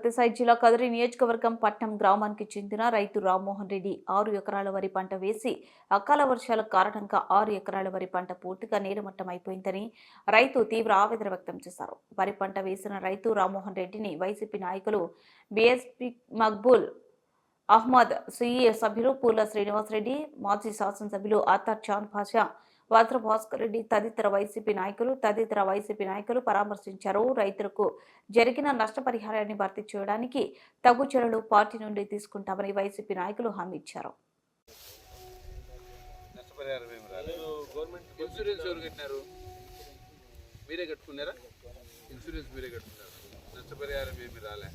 సత్యసాయి జిల్లా కదిరి నియోజకవర్గం పట్నం గ్రామానికి చెందిన రైతు రామ్మోహన్ రెడ్డి 6 ఎకరాల వరి పంట వేసి అకాల వర్షాల కారణంగా 6 ఎకరాల వరి పంట పూర్తిగా నీలమట్టం అయిపోయిందని రైతు తీవ్ర ఆవేదన వ్యక్తం చేశారు. వరి పంట వేసిన రైతు రామ్మోహన్ రెడ్డిని వైసీపీ నాయకులు బీఎస్పీ మక్బూల్ అహ్మద్, సిఈఏ సభ్యులు పూల శ్రీనివాసరెడ్డి, మాజీ శాసనసభ్యులు అత్తర్ చాన్ పాషా, వజ్ర భాస్కర్ రెడ్డి తదితర వైసీపీ నాయకులు పరామర్శించారు. రైతులకు జరిగిన నష్టపరిహారాన్ని భర్తీ చేయడానికి తగు చర్యలు పార్టీ నుండి తీసుకుంటామని వైసీపీ నాయకులు హామీ ఇచ్చారు. నష్టపరిహారం ఏమి రాలే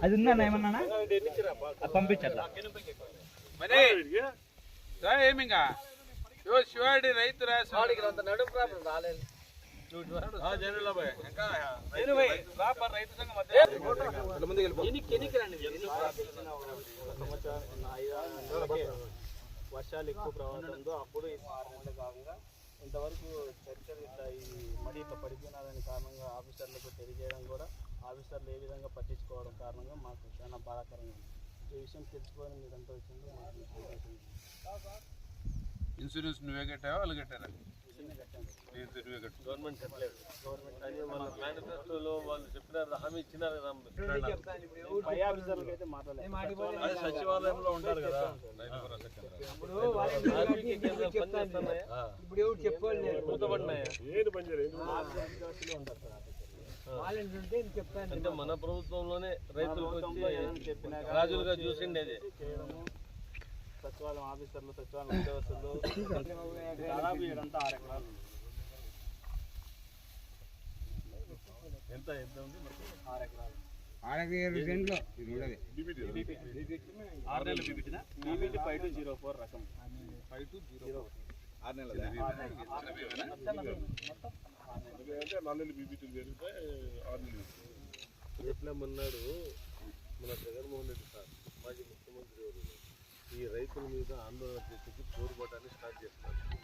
అది ఉందా ఏమన్నా పంపించట్లా మరి ఏమిగా శివాడి రైతు నడు ప్రాబ్లం రాలేదు వర్షాలు ఎక్కువ ప్రవాహంతో అప్పుడు ఈ 6 నెలల కాలంగా ఇంతవరకు చర్చలు ఇట్లా ఈ మడి ఇట్లా పడిపోయినాదని కారణంగా ఆఫీసర్లకు తెలియజేయడం కూడా ఆఫీసర్లు ఏ విధంగా పట్టించుకోవడం కారణంగా మాకు చాలా బాధాకరంగా ఉంది. ఈ విషయం తెలుసుకొని మీరంతా వచ్చింది ఇన్సూరెన్స్ నువ్వే కట్టావా వాళ్ళు కట్టారా? గవర్నమెంట్ కట్టలేదు. గవర్నమెంట్ అని వాళ్ళ మేనిఫెస్టోలో వాళ్ళు చెప్పినారు, హామీ ఇచ్చినారు కదా. పై ఆఫీసర్లకు అయితే మాట్లాడలేదు. సచివాలయంలో ఉంటారు కదా. ఇప్పుడు అంటే మన ప్రభుత్వంలోనే రైతులకు వచ్చి రాజులుగా చూసిండేది. సచివాలయం ఆఫీసర్లు, సచివాలయం ఉద్యోగస్తులు దాదాపు ఇదంతా 6 ఎకరాలు. ఎంత ఉంది? 6 ఎకరాలు. 6 సెంట్లు బీబీటీ 5204 రకం. 5204 6 నెలలు. ఎట్లమన్నాడు మన జగన్మోహన్ రెడ్డి సార్, మాజీ ముఖ్యమంత్రి గారు, ఈ రైతుల మీద ఆందోళన చేసి పోరుబాటాన్ని స్టార్ట్ చేస్తున్నారు.